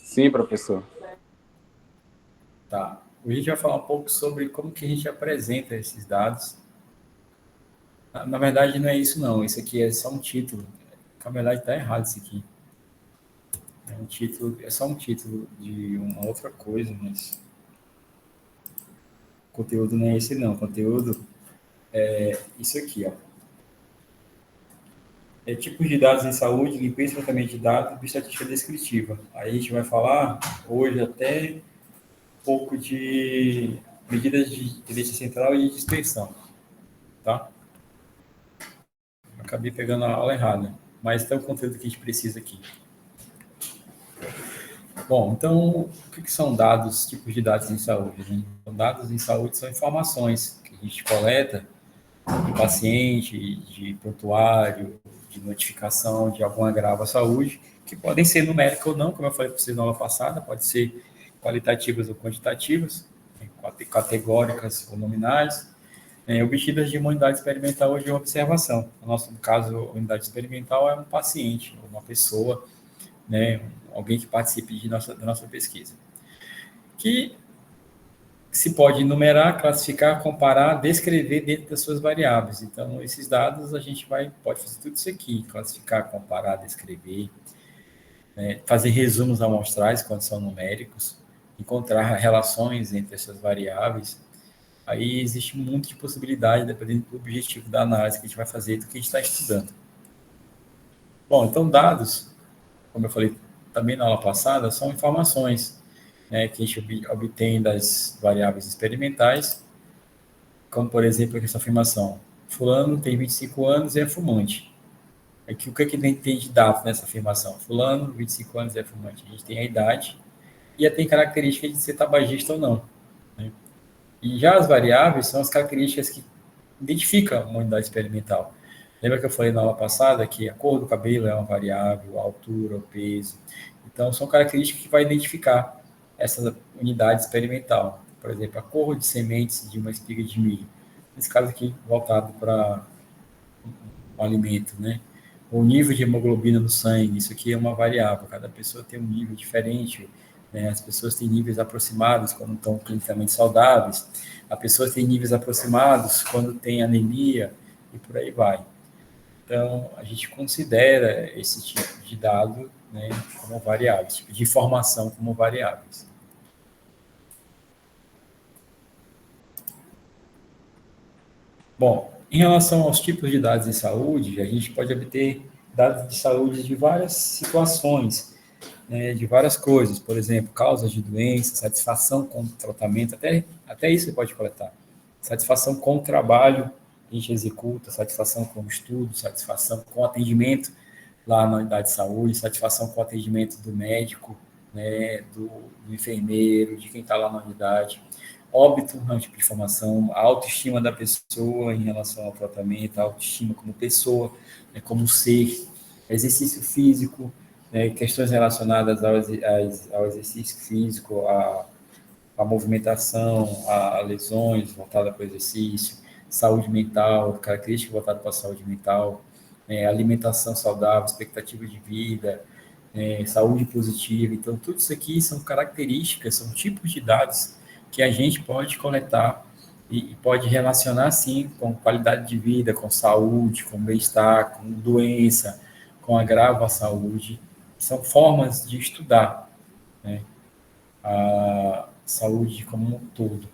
Sim, professor. Tá. Hoje a gente vai falar um pouco sobre como que a gente apresenta esses dados. Na verdade, não é isso não. Isso aqui é só um título. Na verdade, está errado isso aqui. É um título, é só um título de uma outra coisa, mas o conteúdo não é esse não. O conteúdo é isso aqui, ó. É tipos de dados em saúde, limpeza e tratamento de dados e estatística descritiva. Aí a gente vai falar hoje até um pouco de medidas de tendência central e de dispersão, tá? Acabei pegando a aula errada, mas tem o conteúdo que a gente precisa aqui. Bom, então, o que são dados, tipos de dados em saúde? Né? Então, dados em saúde são informações que a gente coleta de paciente, de prontuário, de notificação de algum agravo à saúde, que podem ser numéricas ou não, como eu falei para vocês na aula passada, pode ser qualitativas ou quantitativas, categóricas ou nominais, obtidas de uma unidade experimental ou de observação. No nosso caso, a unidade experimental é um paciente, uma pessoa, né, alguém que participe da nossa pesquisa. Que se pode enumerar, classificar, comparar, descrever dentro das suas variáveis. Então, esses dados a gente pode fazer tudo isso aqui, classificar, comparar, descrever, né, fazer resumos amostrais quando são numéricos, encontrar relações entre essas variáveis. Aí existe um monte de possibilidade, dependendo do objetivo da análise que a gente vai fazer, do que a gente está estudando. Bom, então dados, como eu falei também na aula passada, são informações, né, que a gente obtém das variáveis experimentais, como, por exemplo, essa afirmação: fulano tem 25 anos e é fumante. Aqui, o que tem de dado nessa afirmação? Fulano, 25 anos, é fumante. A gente tem a idade e tem características de ser tabagista ou não, né? E já as variáveis são as características que identificam uma unidade experimental. Lembra que eu falei na aula passada que a cor do cabelo é uma variável, a altura, o peso. Então, são características que vai identificar essa unidade experimental. Por exemplo, a cor de sementes de uma espiga de milho. Nesse caso aqui, voltado para o alimento, né? O nível de hemoglobina no sangue, isso aqui é uma variável. Cada pessoa tem um nível diferente, né? As pessoas têm níveis aproximados quando estão clinicamente saudáveis. As pessoas têm níveis aproximados quando tem anemia e por aí vai. Então, a gente considera esse tipo de dado, né, como variáveis, tipo de informação como variáveis. Bom, em relação aos tipos de dados de saúde, a gente pode obter dados de saúde de várias situações, né, de várias coisas, por exemplo, causas de doença, satisfação com o tratamento, até isso você pode coletar. Satisfação com o trabalho que a gente executa, satisfação com o estudo, satisfação com o atendimento lá na unidade de saúde, satisfação com o atendimento do médico, né, do enfermeiro, de quem está lá na unidade. Óbito é um tipo de informação, a autoestima da pessoa em relação ao tratamento, a autoestima como pessoa, né, como ser, exercício físico, né, questões relacionadas ao exercício físico, a movimentação, a lesões voltadas para o exercício, saúde mental, características voltadas para a saúde mental, alimentação saudável, expectativa de vida, saúde positiva. Então, tudo isso aqui são características, são tipos de dados que a gente pode coletar e pode relacionar, sim, com qualidade de vida, com saúde, com bem-estar, com doença, com agravo à saúde. São formas de estudar, né, a saúde como um todo.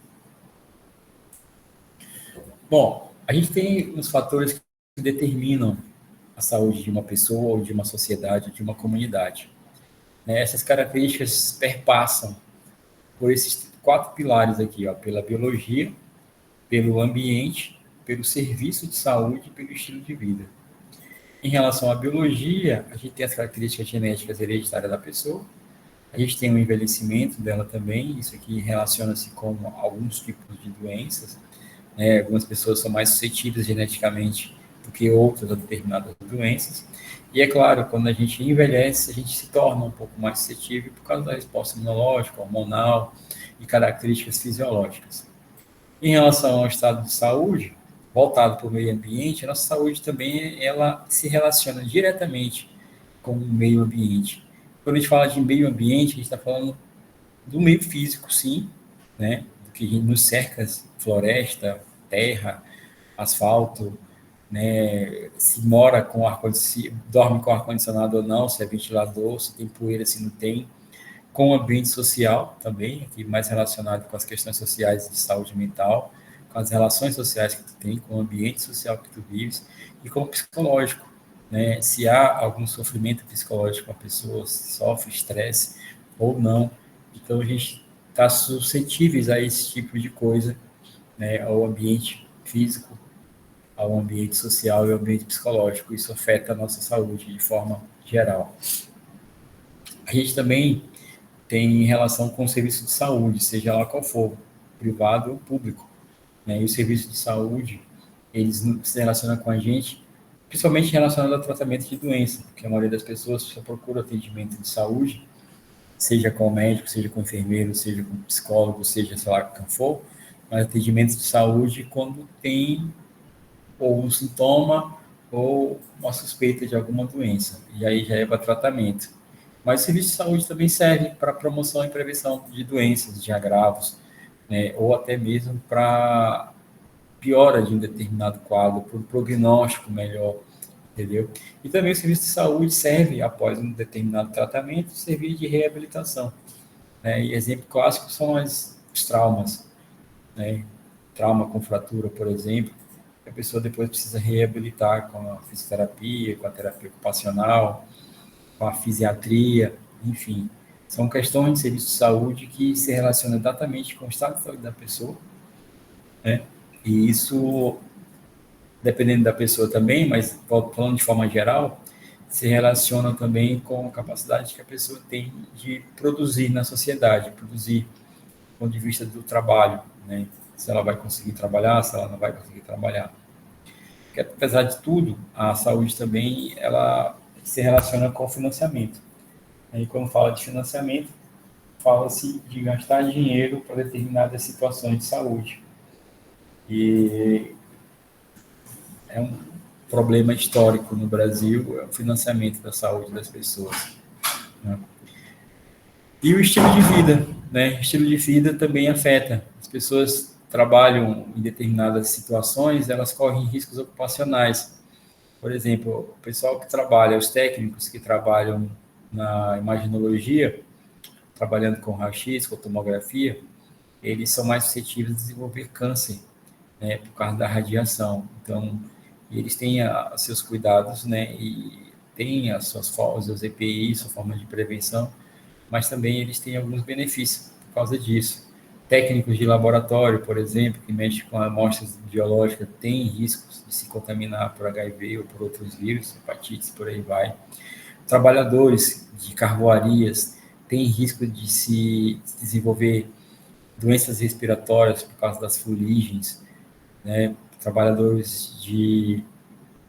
Bom, a gente tem uns fatores que determinam a saúde de uma pessoa, ou de uma sociedade, ou de uma comunidade, né? Essas características perpassam por esses 4 pilares aqui, ó, pela biologia, pelo ambiente, pelo serviço de saúde e pelo estilo de vida. Em relação à biologia, a gente tem as características genéticas hereditárias da pessoa, a gente tem o envelhecimento dela também, isso aqui relaciona-se com alguns tipos de doenças, né? Algumas pessoas são mais suscetíveis geneticamente do que outras a determinadas doenças. E é claro, quando a gente envelhece, a gente se torna um pouco mais suscetível por causa da resposta imunológica, hormonal e características fisiológicas. Em relação ao estado de saúde, voltado para o meio ambiente, a nossa saúde também ela se relaciona diretamente com o meio ambiente. quando a gente fala de meio ambiente, a gente está falando do meio físico, sim, né? Do que nos cerca, floresta, terra, asfalto, né? Se mora com ar-condicionado, dorme com ar-condicionado ou não, se é ventilador, se tem poeira, se não tem. Com o ambiente social também, aqui mais relacionado com as questões sociais de saúde mental, com as relações sociais que tu tem, com o ambiente social que tu vives, e com o psicológico, né? Se há algum sofrimento psicológico, a pessoa sofre estresse ou não. Então, a gente está suscetíveis a esse tipo de coisa, né? Ao ambiente físico, ao ambiente social e ao ambiente psicológico. Isso afeta a nossa saúde de forma geral. A gente também tem relação com o serviço de saúde, seja lá qual for, privado ou público, né? E o serviço de saúde, eles se relacionam com a gente, principalmente relacionado ao tratamento de doença, porque a maioria das pessoas só procura atendimento de saúde, seja com o médico, seja com o enfermeiro, seja com o psicólogo, seja, sei lá, quem for, mas atendimento de saúde quando tem ou um sintoma ou uma suspeita de alguma doença, e aí já é para tratamento. Mas o serviço de saúde também serve para promoção e prevenção de doenças, de agravos, né, ou até mesmo para piora de um determinado quadro, para um prognóstico melhor, entendeu? E também o serviço de saúde serve, após um determinado tratamento, servir de reabilitação, né? E exemplo clássico são os traumas, né? Trauma com fratura, por exemplo, a pessoa depois precisa reabilitar com a fisioterapia, com a terapia ocupacional, com a fisiatria, enfim. São questões de serviço de saúde que se relacionam exatamente com o estado de saúde da pessoa, né? E isso, dependendo da pessoa também, mas falando de forma geral, se relaciona também com a capacidade que a pessoa tem de produzir na sociedade, produzir do ponto de vista do trabalho, né? Se ela vai conseguir trabalhar, se ela não vai conseguir trabalhar. Porque, apesar de tudo, a saúde também ela se relaciona com o financiamento. E quando fala de financiamento, fala-se de gastar dinheiro para determinadas situações de saúde. E é um problema histórico no Brasil, é o financiamento da saúde das pessoas, né? E o estilo de vida, né? O estilo de vida também afeta. As pessoas trabalham em determinadas situações, elas correm riscos ocupacionais. Por exemplo, o pessoal que trabalha, os técnicos que trabalham na imaginologia, trabalhando com raio-x, com tomografia, eles são mais suscetíveis a desenvolver câncer, né, por causa da radiação. Então, eles têm seus cuidados, né, e têm as suas formas, os EPI, sua forma de prevenção, mas também eles têm alguns benefícios por causa disso. Técnicos de laboratório, por exemplo, que mexem com amostras biológicas, têm riscos de se contaminar por HIV ou por outros vírus, hepatites, por aí vai. Trabalhadores de carvoarias têm risco de se desenvolver doenças respiratórias por causa das fuligens, né? Trabalhadores de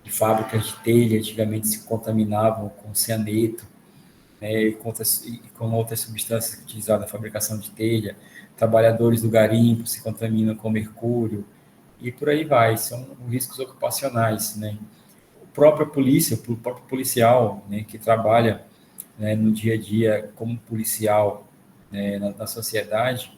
fábricas de telha antigamente se contaminavam com cianeto, né? Com outras substâncias utilizadas na fabricação de telha. Trabalhadores do garimpo se contaminam com mercúrio e por aí vai. São riscos ocupacionais, né? O próprio polícia, o próprio policial, né, que trabalha, né, no dia a dia como policial, né, na sociedade,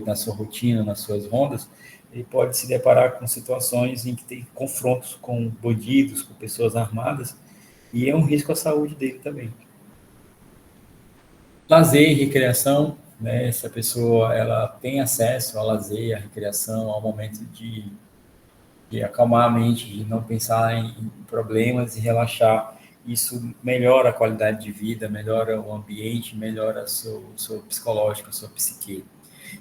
na sua rotina, nas suas rondas, ele pode se deparar com situações em que tem confrontos com bandidos, com pessoas armadas, e é um risco à saúde dele também. Lazer e recreação, né, se a pessoa ela tem acesso ao lazer, à recreação, ao momento de acalmar a mente, de não pensar em problemas e relaxar. Isso melhora a qualidade de vida, melhora o ambiente, melhora o seu psicológico, a sua psique.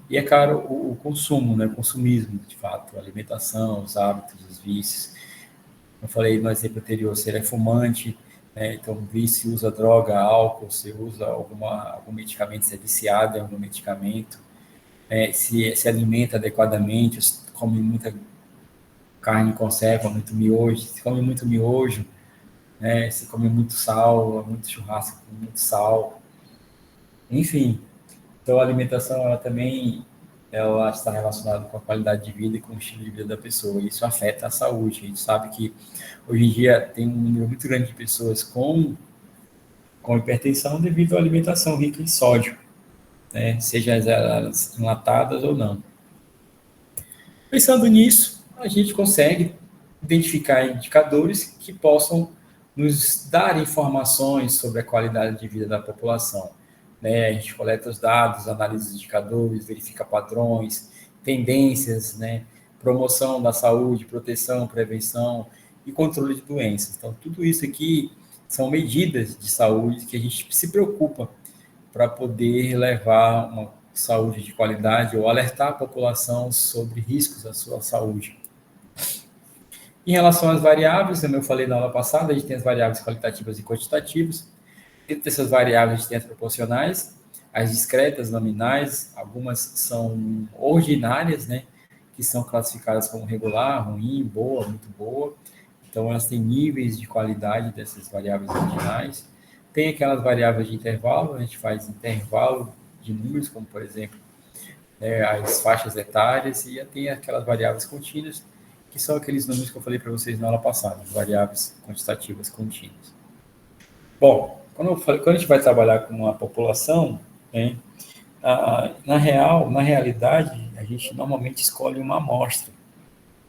E é claro, o consumo, né? O consumismo, de fato, a alimentação, os hábitos, os vícios. Eu falei no exemplo anterior, se ele é fumante, né? Então, vício, usa droga, álcool, se usa algum medicamento, se é viciado em algum medicamento, se alimenta adequadamente, come muita carne em conserva, muito miojo, se come muito miojo, né? Se come muito sal, muito churrasco com muito sal, enfim. Então, a alimentação, ela também ela está relacionada com a qualidade de vida e com o estilo de vida da pessoa. Isso afeta a saúde. A gente sabe que hoje em dia tem um número muito grande de pessoas com com hipertensão devido à alimentação rica em sódio, né? Seja elas enlatadas ou não. Pensando nisso, a gente consegue identificar indicadores que possam nos dar informações sobre a qualidade de vida da população, né? A gente coleta os dados, analisa os indicadores, verifica padrões, tendências, né? Promoção da saúde, proteção, prevenção e controle de doenças. Então, tudo isso aqui são medidas de saúde que a gente se preocupa para poder levar uma saúde de qualidade ou alertar a população sobre riscos à sua saúde. Em relação às variáveis, como eu falei na aula passada, a gente tem as variáveis qualitativas e quantitativas. Dentro dessas variáveis, a gente tem as proporcionais, as discretas, nominais, algumas são ordinárias, né, que são classificadas como regular, ruim, boa, muito boa. Então, elas têm níveis de qualidade dessas variáveis ordinais. Tem aquelas variáveis de intervalo, a gente faz intervalo de números, como, por exemplo, né, as faixas etárias, e tem aquelas variáveis contínuas, que são aqueles números que eu falei para vocês na aula passada, variáveis quantitativas contínuas. Bom, quando a gente vai trabalhar com uma população, né, na realidade, a gente normalmente escolhe uma amostra.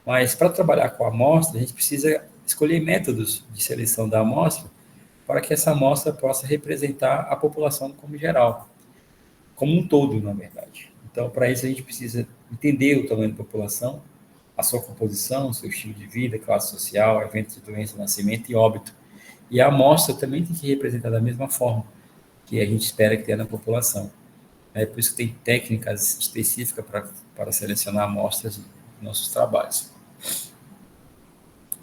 Mas para trabalhar com a amostra, a gente precisa escolher métodos de seleção da amostra para que essa amostra possa representar a população como geral, como um todo, na verdade. Então, para isso, a gente precisa entender o tamanho da população, a sua composição, o seu estilo de vida, classe social, eventos de doença, nascimento e óbito. E a amostra também tem que representar da mesma forma que a gente espera que tenha na população. É por isso que tem técnicas específicas para selecionar amostras nos nossos trabalhos.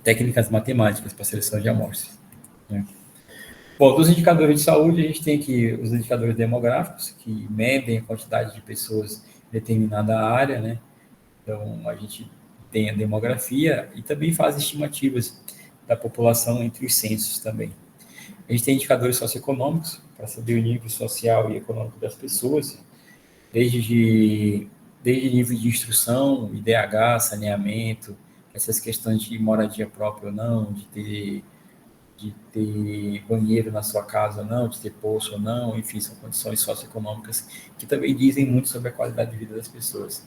Técnicas matemáticas para seleção de amostras, né? Bom, dos indicadores de saúde, a gente tem aqui os indicadores demográficos, que medem a quantidade de pessoas em determinada área, né? Então, a gente tem a demografia e também faz estimativas da população entre os censos também. A gente tem indicadores socioeconômicos, para saber o nível social e econômico das pessoas, desde nível de instrução, IDH, saneamento, essas questões de moradia própria ou não, de ter banheiro na sua casa ou não, de ter poço ou não, enfim, são condições socioeconômicas que também dizem muito sobre a qualidade de vida das pessoas.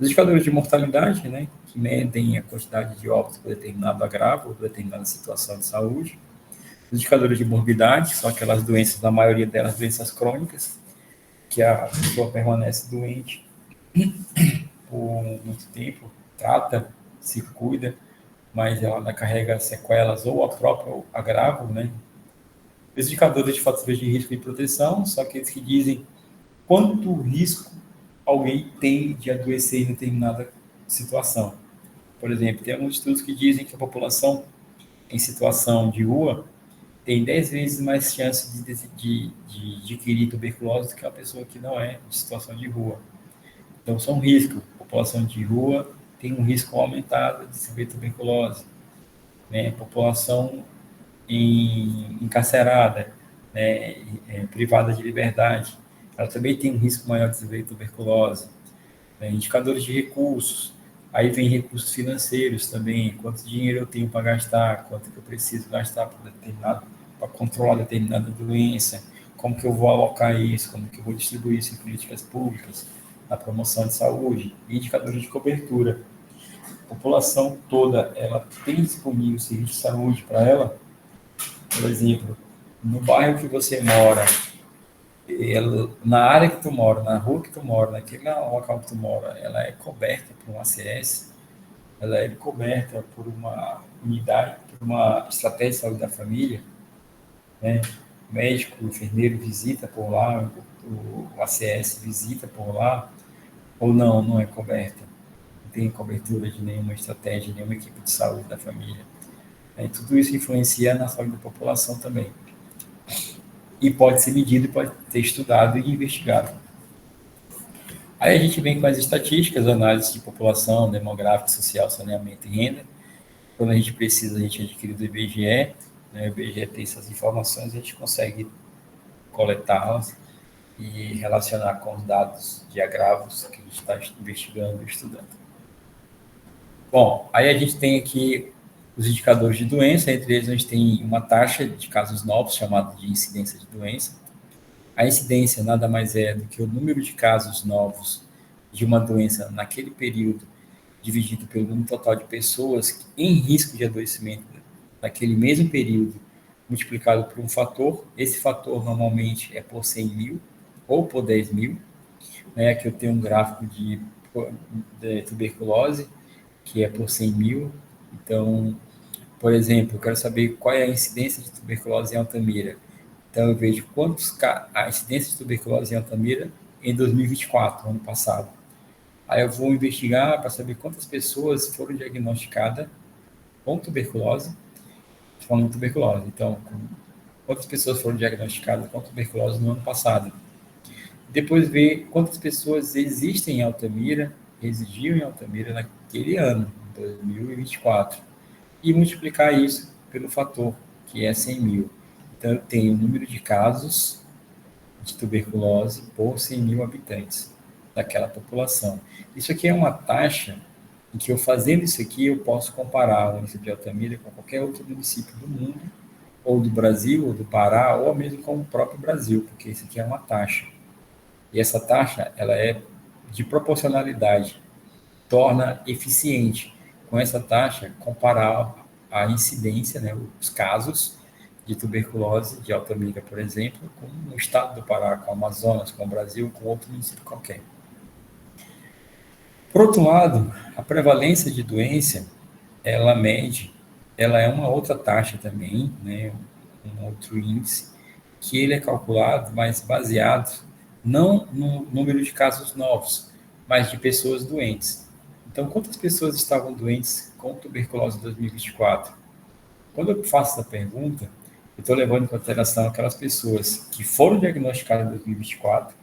Os indicadores de mortalidade, né, que medem a quantidade de óbitos por determinado agravo ou por determinada situação de saúde. Os indicadores de morbidade, que são aquelas doenças, na maioria delas, doenças crônicas, que a pessoa permanece doente por muito tempo, trata, se cuida, mas ela carrega sequelas ou a própria agravo, né? Os indicadores de fatores de risco e proteção são aqueles que dizem quanto risco alguém tem de adoecer em determinada situação. Por exemplo, tem alguns estudos que dizem que a população em situação de rua tem 10 vezes mais chance de adquirir tuberculose do que a pessoa que não é de situação de rua. Então, são riscos. A população de rua tem um risco aumentado de desenvolver tuberculose, né? População encarcerada, né? Privada de liberdade, ela também tem um risco maior de desenvolver tuberculose, né? Indicadores de recursos, aí vem recursos financeiros também, quanto dinheiro eu tenho para gastar, quanto que eu preciso gastar para controlar determinada doença, como que eu vou alocar isso, como que eu vou distribuir isso em políticas públicas, na promoção de saúde, indicadores de cobertura. A população toda, ela tem disponível serviço de saúde para ela. Por exemplo, no bairro que você mora, na área que tu mora, na rua que tu mora, naquele local que tu mora, ela é coberta por um ACS, ela é coberta por uma unidade, por uma estratégia de saúde da família, né? O médico, o enfermeiro visita por lá, o ACS visita por lá, ou não, não é coberta. Não tem cobertura de nenhuma estratégia, nenhuma equipe de saúde da família. Tudo isso influencia na saúde da população também. E pode ser medido, pode ser estudado e investigado. Aí a gente vem com as estatísticas, análise de população, demográfica, social, saneamento e renda. Quando a gente precisa, a gente adquire do IBGE, né? O IBGE tem essas informações, a gente consegue coletá-las e relacionar com os dados de agravos que a gente está investigando e estudando. Bom, aí a gente tem aqui os indicadores de doença, entre eles a gente tem uma taxa de casos novos, chamada de incidência de doença. A incidência nada mais é do que o número de casos novos de uma doença naquele período, dividido pelo número total de pessoas em risco de adoecimento naquele mesmo período, multiplicado por um fator. Esse fator normalmente é por 100 mil ou por 10 mil. Né? Aqui eu tenho um gráfico de tuberculose, que é por 100 mil. Então, por exemplo, eu quero saber qual é a incidência de tuberculose em Altamira. Então, eu vejo a incidência de tuberculose em Altamira em 2024, ano passado. Aí eu vou investigar para saber quantas pessoas foram diagnosticadas com tuberculose, falando de tuberculose. Então, quantas pessoas foram diagnosticadas com tuberculose no ano passado. Depois ver quantas pessoas existem em Altamira, residiam em Altamira naquele ano, 2024. E multiplicar isso pelo fator, que é 100 mil. Então, eu tenho o número de casos de tuberculose por 100 mil habitantes daquela população. Isso aqui é uma taxa em que eu fazendo isso aqui, eu posso comparar o município de Altamira com qualquer outro município do mundo, ou do Brasil, ou do Pará, ou mesmo com o próprio Brasil, porque isso aqui é uma taxa. E essa taxa, ela é de proporcionalidade, torna eficiente, com essa taxa, comparar a incidência, né, os casos de tuberculose de Altamira, por exemplo, com o estado do Pará, com o Amazonas, com o Brasil, com outro município qualquer. Por outro lado, a prevalência de doença, ela mede, ela é uma outra taxa também, né, um outro índice, que ele é calculado, mas baseado não no número de casos novos, mas de pessoas doentes. Então, quantas pessoas estavam doentes com tuberculose em 2024? Quando eu faço essa pergunta, eu estou levando em consideração aquelas pessoas que foram diagnosticadas em 2024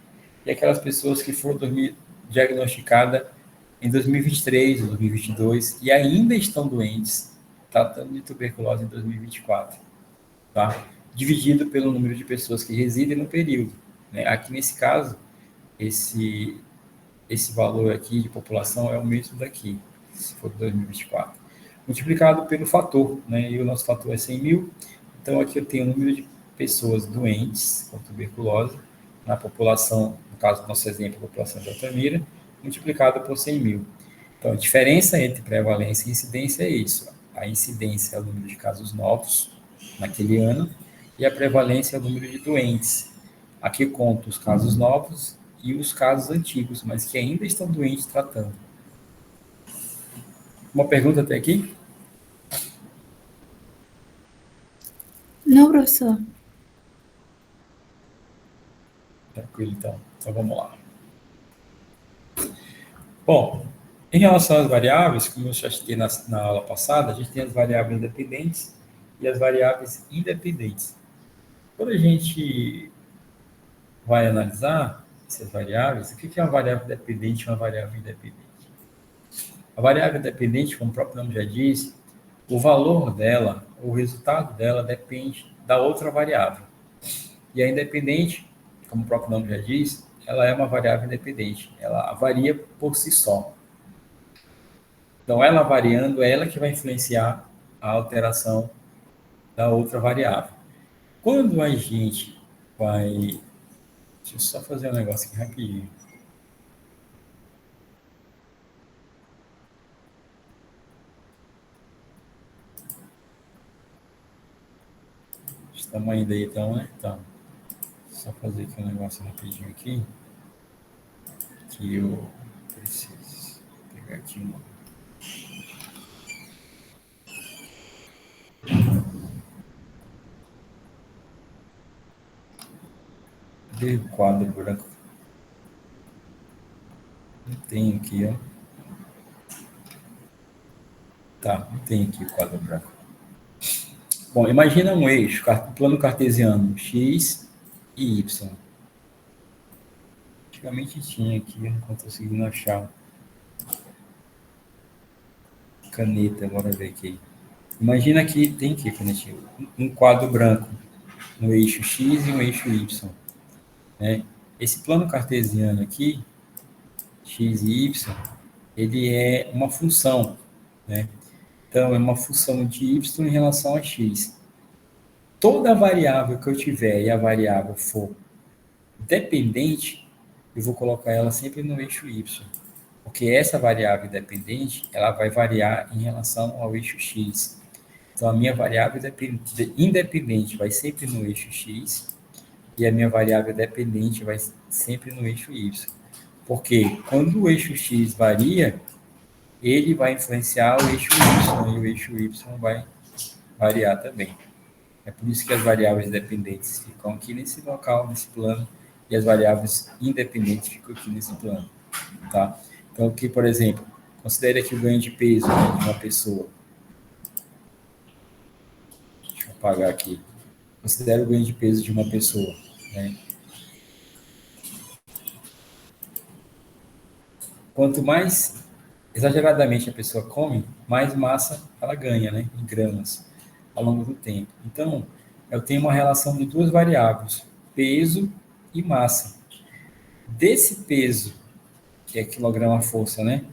e aquelas pessoas que foram diagnosticadas em 2023 ou 2022 e ainda estão doentes, tratando de tuberculose em 2024, tá? Dividido pelo número de pessoas que residem no período. Né? Aqui nesse caso, esse valor aqui de população é o mesmo daqui, se for 2024, multiplicado pelo fator, né? E o nosso fator é 100 mil, então aqui eu tenho o número de pessoas doentes com tuberculose na população, no caso do nosso exemplo, a população de Altamira, multiplicado por 100 mil. Então, a diferença entre prevalência e incidência é isso. A incidência é o número de casos novos naquele ano e a prevalência é o número de doentes. Aqui conto os casos novos e os casos antigos, mas que ainda estão doentes tratando. Uma pergunta até aqui? Não, professor. Tranquilo, então. Então, vamos lá. Bom, em relação às variáveis, como eu já citei na aula passada, a gente tem as variáveis dependentes e as variáveis independentes. Quando a gente vai analisar essas variáveis, o que é uma variável dependente e uma variável independente? A variável dependente, como o próprio nome já diz, o valor dela, o resultado dela depende da outra variável. E a independente, como o próprio nome já diz, ela é uma variável independente. Ela varia por si só. Então, ela variando, é ela que vai influenciar a alteração da outra variável. Quando a gente vai... Deixa eu só fazer um negócio aqui rapidinho. Estamos ainda aí, então, né? Então, só fazer aqui um negócio rapidinho aqui, que eu preciso pegar aqui uma... Cadê o quadro branco? Não tem aqui, ó. Tá, não tem aqui o quadro branco. Bom, imagina um eixo, plano cartesiano, x e y. Antigamente tinha aqui, eu não estou conseguindo achar caneta, bora ver aqui. Imagina que tem aqui, canetinha, um quadro branco, um eixo x e um eixo y. Né? Esse plano cartesiano aqui, x e y, ele é uma função, né? Então, é uma função de y em relação a x. Toda variável que eu tiver e a variável for dependente, eu vou colocar ela sempre no eixo y. Porque essa variável dependente, ela vai variar em relação ao eixo x. Então, a minha variável independente vai sempre no eixo x e a minha variável dependente vai sempre no eixo y. Porque quando o eixo x varia, ele vai influenciar o eixo y e o eixo y vai variar também. É por isso que as variáveis dependentes ficam aqui nesse local, nesse plano, e as variáveis independentes ficam aqui nesse plano, tá? Então, aqui, por exemplo, considere aqui o ganho de peso, né, de uma pessoa. Deixa eu apagar aqui. Considere o ganho de peso de uma pessoa, né? Quanto mais exageradamente a pessoa come, mais massa ela ganha, né, em gramas, ao longo do tempo. Então, eu tenho uma relação de duas variáveis, peso e massa. Desse peso, que é quilograma-força, né,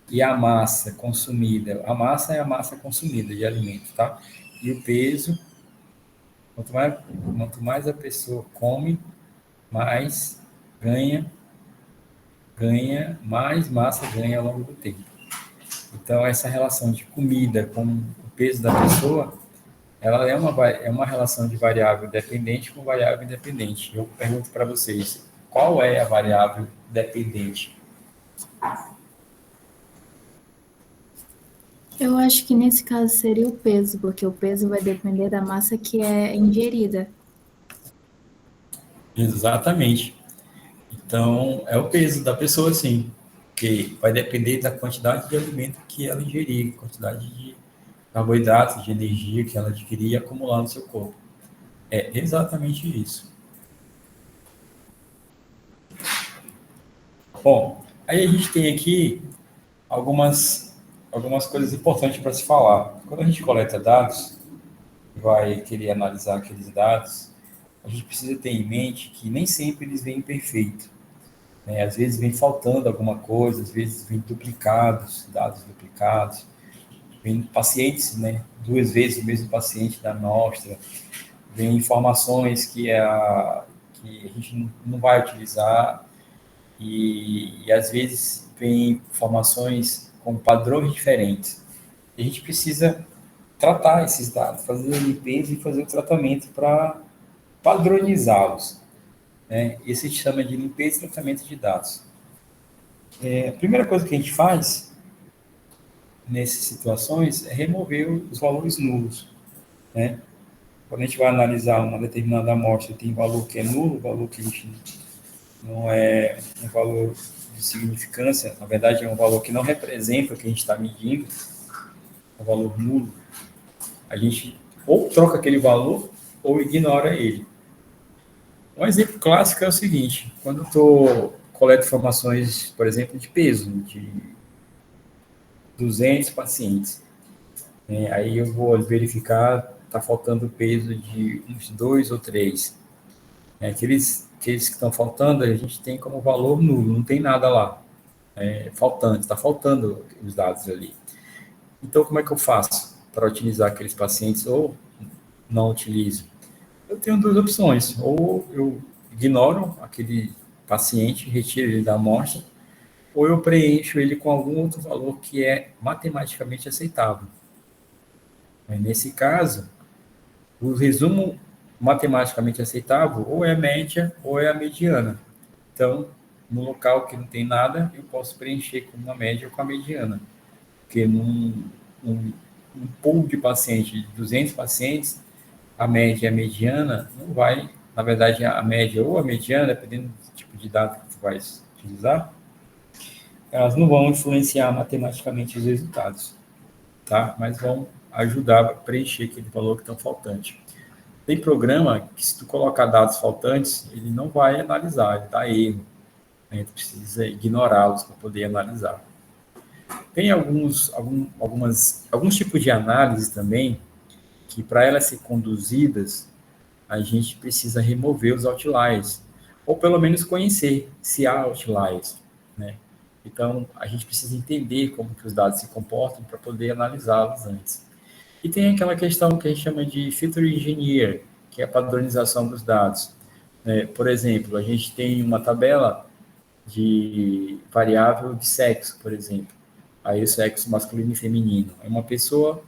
e a massa consumida, a massa é a massa consumida de alimento, tá? E o peso, quanto mais a pessoa come, mais mais massa ganha ao longo do tempo. Então, essa relação de comida com o peso da pessoa, ela é uma relação de variável dependente com variável independente. Eu pergunto para vocês, qual é a variável dependente? Eu acho que nesse caso seria o peso, porque o peso vai depender da massa que é ingerida. Exatamente. Então, é o peso da pessoa, sim, que vai depender da quantidade de alimento que ela ingerir, quantidade de carboidratos, de energia que ela adquirir e acumular no seu corpo. É exatamente isso. Bom, aí a gente tem aqui algumas coisas importantes para se falar. Quando a gente coleta dados, vai querer analisar aqueles dados, a gente precisa ter em mente que nem sempre eles vêm perfeitos, né? Às vezes vem faltando alguma coisa, às vezes vem duplicados, dados duplicados, vem pacientes, né? Duas vezes o mesmo paciente da amostra, vem informações que a gente não vai utilizar e às vezes vem informações com padrões diferentes. E a gente precisa tratar esses dados, fazer a limpeza e fazer o tratamento para padronizá-los, né? Isso a gente chama de limpeza e tratamento de dados. A primeira coisa que a gente faz nessas situações é remover os valores nulos, né? Quando a gente vai analisar uma determinada amostra, tem valor que é nulo, valor que a gente não é um valor de significância, na verdade é um valor que não representa o que a gente está medindo, é um valor nulo, a gente ou troca aquele valor ou ignora ele. Um exemplo clássico é o seguinte, quando eu coleto informações, por exemplo, de peso, de 200 pacientes, né? Aí eu vou verificar, está faltando peso de uns 2 ou 3. Aqueles que estão faltando, a gente tem como valor nulo, não tem nada lá. Faltante, está faltando os dados ali. Então, como é que eu faço para utilizar aqueles pacientes ou não utilizo? Eu tenho duas opções. Ou eu ignoro aquele paciente, retiro ele da amostra, ou eu preencho ele com algum outro valor que é matematicamente aceitável. Nesse caso, o resumo matematicamente aceitável ou é a média ou é a mediana. Então, no local que não tem nada, eu posso preencher com uma média ou com a mediana. Porque um pool de pacientes, de 200 pacientes, a média e a mediana não vai, na verdade, a média ou a mediana, dependendo do tipo de dado que você vai utilizar, elas não vão influenciar matematicamente os resultados, tá? Mas vão ajudar a preencher aquele valor que está faltante. Tem programa que, se tu colocar dados faltantes, ele não vai analisar, ele dá erro. A gente precisa ignorá-los para poder analisar. Tem alguns tipos de análise também, que para elas ser conduzidas, a gente precisa remover os outliers, ou pelo menos conhecer se há outliers, né? Então, a gente precisa entender como que os dados se comportam para poder analisá-los antes. E tem aquela questão que a gente chama de feature engineer, que é a padronização dos dados. Por exemplo, a gente tem uma tabela de variável de sexo, por exemplo. Aí o sexo masculino e feminino. Aí uma pessoa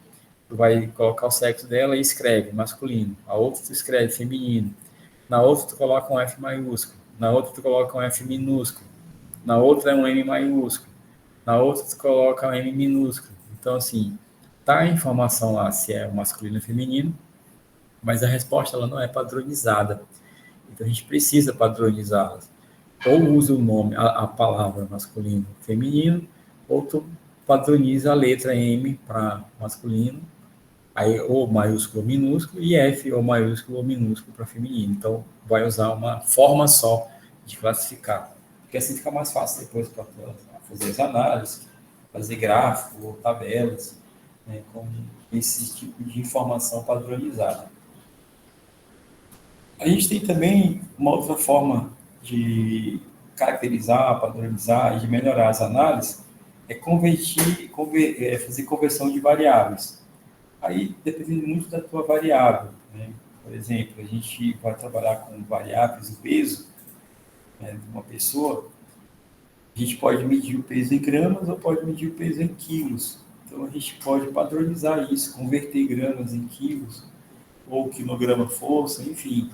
vai colocar o sexo dela e escreve masculino. A outra tu escreve feminino. Na outra tu coloca um F maiúsculo. Na outra tu coloca um F minúsculo. Na outra é um M maiúsculo. Na outra tu coloca um M minúsculo. Então, assim, tá a informação lá se é masculino ou feminino, mas a resposta ela não é padronizada. Então, a gente precisa padronizá-las. Ou usa o nome, a palavra masculino, feminino, ou tu padroniza a letra M para masculino, aí ou maiúsculo ou minúsculo, e F ou maiúsculo ou minúsculo para feminino. Então, vai usar uma forma só de classificar. Porque assim fica mais fácil depois para fazer as análises, fazer gráfico ou tabelas, né, com esse tipo de informação padronizada. A gente tem também uma outra forma de caracterizar, padronizar e de melhorar as análises, é fazer conversão de variáveis. Aí depende muito da tua variável, né? Por exemplo, a gente vai trabalhar com variáveis, o peso, né, de uma pessoa, a gente pode medir o peso em gramas ou pode medir o peso em quilos. Então a gente pode padronizar isso, converter gramas em quilos, ou quilograma força, enfim.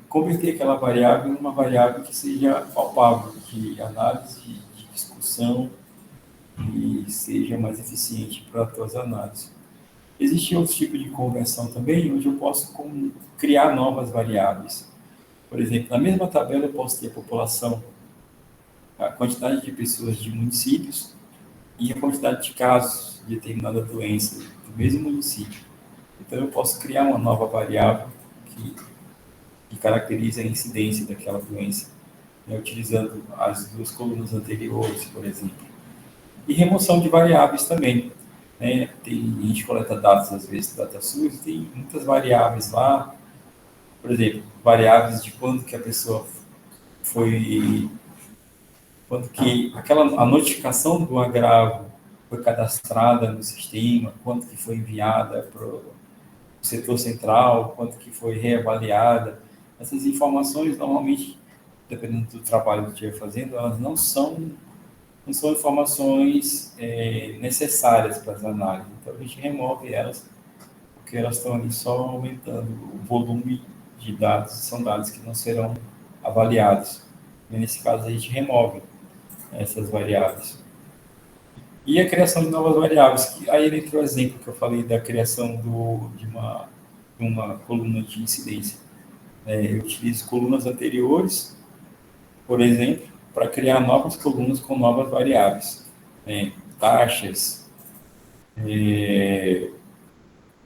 Converter aquela variável em uma variável que seja palpável, de análise, de discussão, e seja mais eficiente para as tuas análises. Existem outros tipos de conversão também, onde eu posso criar novas variáveis. Por exemplo, na mesma tabela eu posso ter a população, a quantidade de pessoas de municípios e a quantidade de casos de determinada doença do mesmo município. Então eu posso criar uma nova variável que caracteriza a incidência daquela doença, né, utilizando as duas colunas anteriores, por exemplo. E remoção de variáveis também. Né? A gente coleta dados, às vezes, do DataSUS, tem muitas variáveis lá, por exemplo, variáveis de quando que a pessoa foi, quando que a notificação do agravo foi cadastrada no sistema, quanto que foi enviada para o setor central, quanto que foi reavaliada. Essas informações, normalmente, dependendo do trabalho que estiver fazendo, elas não são informações necessárias para as análises. Então, a gente remove elas, porque elas estão ali só aumentando o volume de dados, são dados que não serão avaliados. E, nesse caso, a gente remove essas variáveis. E a criação de novas variáveis, que aí entra o exemplo que eu falei da criação de uma coluna de incidência. Eu utilizo colunas anteriores, por exemplo, para criar novas colunas com novas variáveis. Taxas,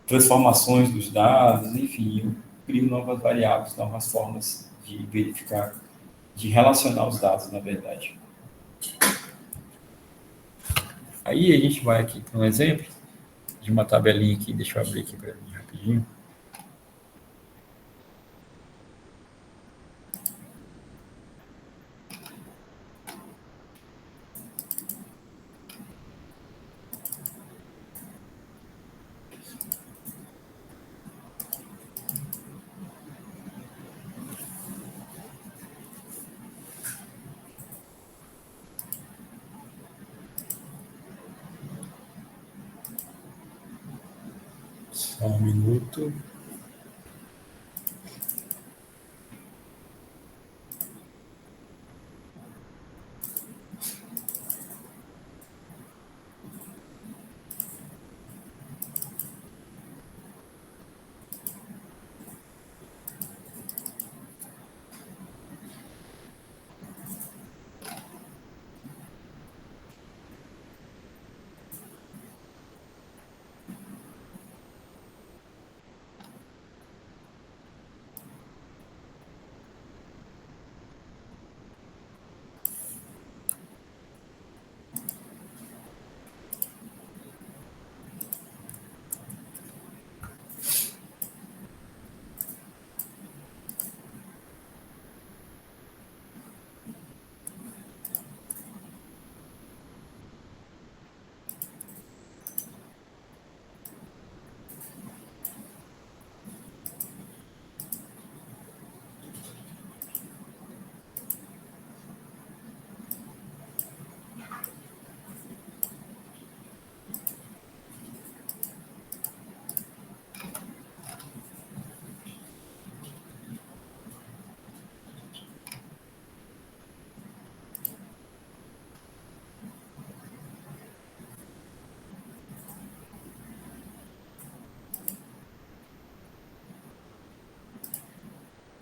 transformações dos dados, enfim, eu crio novas variáveis, novas formas de verificar, de relacionar os dados, na verdade. Aí a gente vai aqui para um exemplo de uma tabelinha aqui, deixa eu abrir aqui para mim rapidinho. Só um minuto.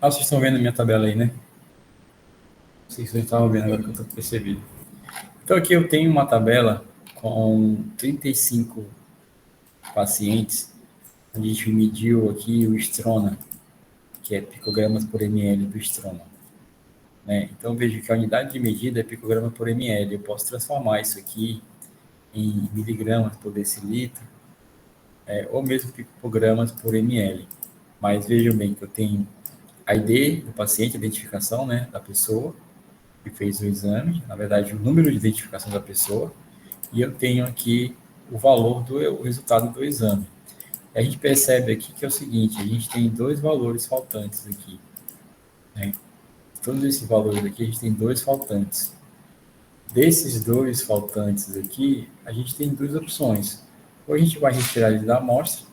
Ah, vocês estão vendo a minha tabela aí, né? Não sei se vocês estavam vendo agora que eu estou percebendo. Então, aqui eu tenho uma tabela com 35 pacientes. A gente mediu aqui o estrona, que é picogramas por ml do estrona. Né? Então, vejo que a unidade de medida é picograma por ml. Eu posso transformar isso aqui em miligramas por decilitro, ou mesmo picogramas por ml. Mas vejam bem que eu tenho a ID do paciente, a identificação, né, da pessoa que fez o exame, na verdade, o número de identificação da pessoa, e eu tenho aqui o valor o resultado do exame. E a gente percebe aqui que é o seguinte, a gente tem dois valores faltantes aqui. Né? Todos esses valores aqui, a gente tem dois faltantes. Desses dois faltantes aqui, a gente tem duas opções. Ou a gente vai retirar ele da amostra,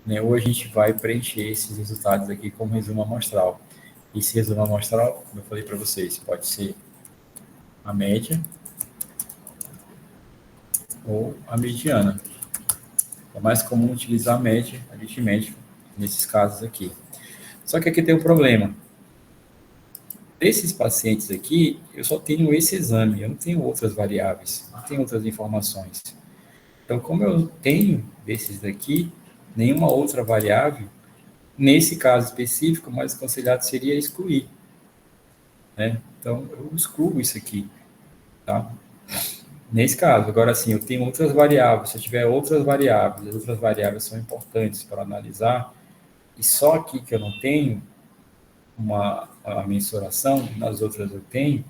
né, ou a gente vai preencher esses resultados aqui como resumo amostral. Esse resumo amostral, como eu falei para vocês, pode ser a média ou a mediana. É mais comum utilizar a média aritmética nesses casos aqui. Só que aqui tem um problema. Desses pacientes aqui, eu só tenho esse exame, eu não tenho outras variáveis, não tenho outras informações. Então, como eu tenho desses daqui, nenhuma outra variável, nesse caso específico, o mais aconselhado seria excluir. Né? Então, eu excluo isso aqui. Tá? Nesse caso, agora sim, eu tenho outras variáveis. Se eu tiver outras variáveis, as outras variáveis são importantes para analisar, e só aqui que eu não tenho a mensuração, nas outras eu tenho,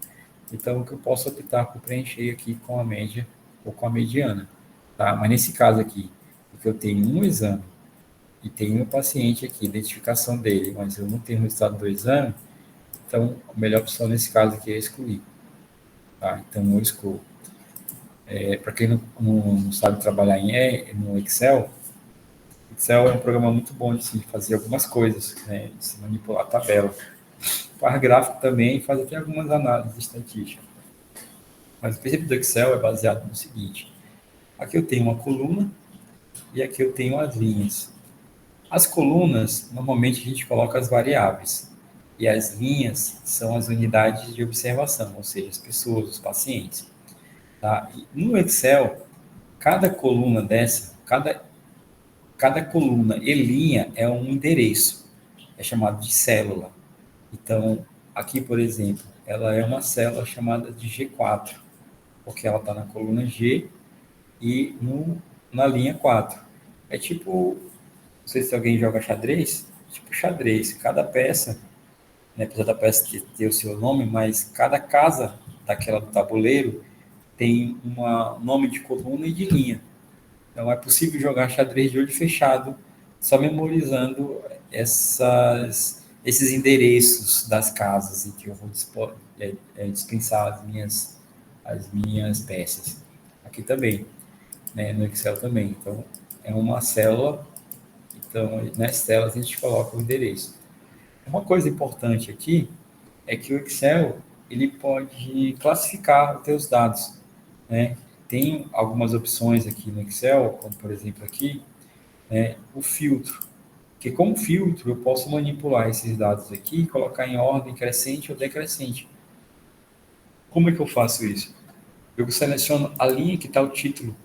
então o que eu posso optar por preencher aqui com a média ou com a mediana. Tá? Mas nesse caso aqui, porque eu tenho um exame e tenho um paciente aqui, identificação dele, mas eu não tenho o resultado do exame, então a melhor opção nesse caso aqui é excluir. Tá? Então eu excluo. Para quem não sabe trabalhar no Excel, Excel é um programa muito bom de se fazer algumas coisas, né? De se manipular a tabela. Faz gráfico também, faz até algumas análises estatísticas. Mas o princípio do Excel é baseado no seguinte: aqui eu tenho uma coluna e aqui eu tenho as linhas. As colunas, normalmente a gente coloca as variáveis, e as linhas são as unidades de observação, ou seja, as pessoas, os pacientes. Tá? E no Excel, cada coluna dessa, cada coluna e linha é um endereço, é chamado de célula. Então, aqui, por exemplo, ela é uma célula chamada de G4, porque ela está na coluna G e na linha 4. É tipo, não sei se alguém joga xadrez, tipo xadrez, cada peça, né, apesar da peça ter o seu nome, mas cada casa daquela do tabuleiro tem um nome de coluna e de linha. Então, é possível jogar xadrez de olho fechado, só memorizando esses endereços das casas em que eu vou dispensar as minhas peças. Aqui também, né, no Excel também. Então, é uma célula, então, nas células a gente coloca o endereço. Uma coisa importante aqui é que o Excel, ele pode classificar os teus dados, né? Tem algumas opções aqui no Excel, como por exemplo aqui, né, o filtro. Que como filtro eu posso manipular esses dados aqui e colocar em ordem crescente ou decrescente. Como é que eu faço isso? Eu seleciono a linha que está o título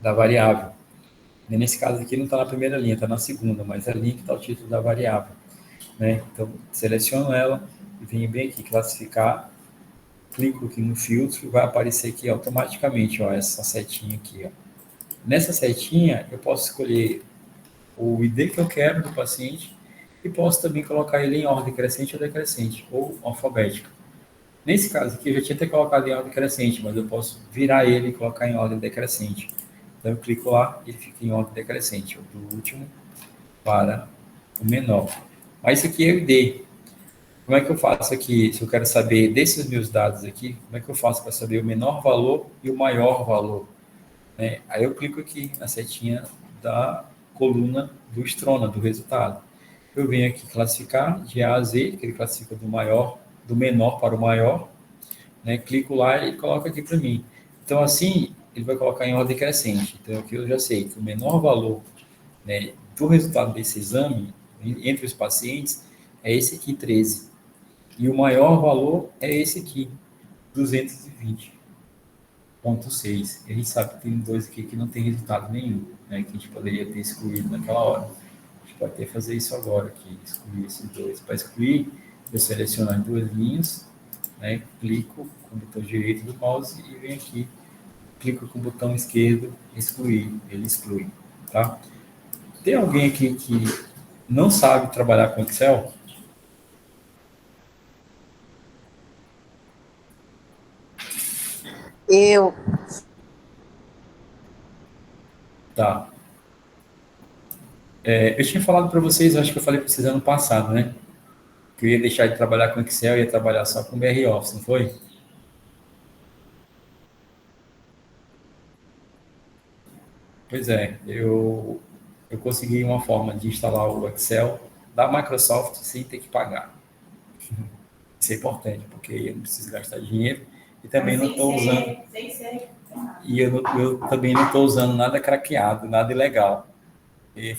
da variável. Nesse caso aqui não está na primeira linha, está na segunda, mas é a linha que está o título da variável. Né? Então, seleciono ela e venho bem aqui, classificar, clico aqui no filtro e vai aparecer aqui automaticamente, ó, essa setinha aqui. Ó. Nessa setinha, eu posso escolher o ID que eu quero do paciente e posso também colocar ele em ordem crescente ou decrescente, ou alfabética. Nesse caso aqui, eu já tinha até colocado em ordem crescente, mas eu posso virar ele e colocar em ordem decrescente. Então, eu clico lá e ele fica em ordem decrescente, do último para o menor. Mas isso aqui é o ID. Como é que eu faço aqui, se eu quero saber desses meus dados aqui, como é que eu faço para saber o menor valor e o maior valor? Né? Aí eu clico aqui na setinha da coluna do Strona, do resultado. Eu venho aqui classificar de A a Z, que ele classifica do menor para o maior, né? Clico lá e coloca aqui para mim. Então, assim, ele vai colocar em ordem crescente. Então, aqui eu já sei que o menor valor, né, do resultado desse exame, entre os pacientes, é esse aqui, 13. E o maior valor é esse aqui, 220,6. A gente sabe que tem dois aqui que não tem resultado nenhum, né, que a gente poderia ter excluído naquela hora. A gente pode até fazer isso agora aqui, excluir esses dois. Para excluir, eu seleciono as duas linhas, né, clico com o botão direito do mouse e venho aqui, clico com o botão esquerdo, excluir, ele exclui, tá? Tem alguém aqui que não sabe trabalhar com Excel? Eu. Tá. Eu tinha falado para vocês, acho que eu falei para vocês ano passado, né? Que eu ia deixar de trabalhar com Excel e ia trabalhar só com BR Office, não foi? Pois é, eu consegui uma forma de instalar o Excel da Microsoft sem ter que pagar. Isso é importante, porque eu não preciso gastar dinheiro e também não estou usando. E eu também não estou usando nada craqueado, nada ilegal. E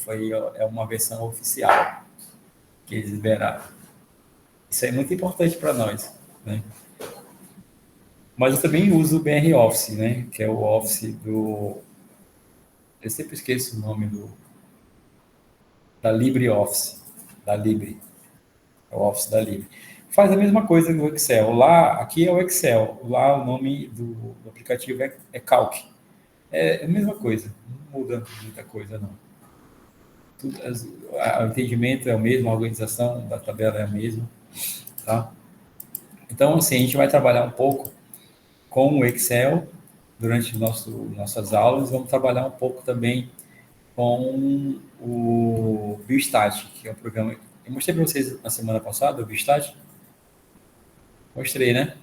é uma versão oficial que eles liberaram. Isso é muito importante para nós, né? Mas eu também uso o BR Office, né? Que é o Office do... Eu sempre esqueço o nome da LibreOffice, da Libre. É o Office da Libre. Faz a mesma coisa no Excel. Lá, aqui é o Excel. Lá o nome do aplicativo é Calc. É a mesma coisa. Não muda muita coisa, não. O entendimento é o mesmo, a organização da tabela é a mesma, tá? Então, assim, a gente vai trabalhar um pouco com o Excel durante nossas aulas. Vamos trabalhar um pouco também com o Biostat, que é um programa... Eu mostrei para vocês na semana passada o Biostat. Mostrei, né?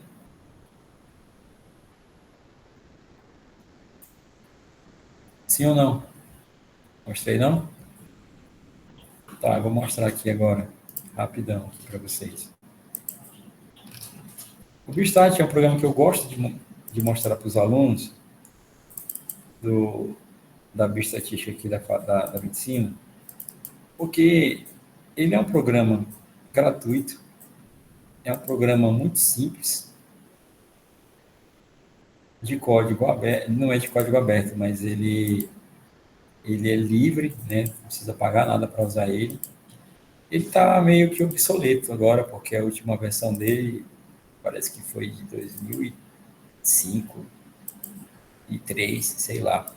Sim ou não? Mostrei, não? Tá, eu vou mostrar aqui agora, rapidão, para vocês. O Biostat é um programa que eu gosto de mostrar para os alunos da bioestatística aqui da medicina, porque ele é um programa gratuito, é um programa muito simples, de código aberto, não é de código aberto, mas ele é livre, né? Não precisa pagar nada para usar ele. Ele está meio que obsoleto agora, porque a última versão dele parece que foi de 2005 e 3, sei lá.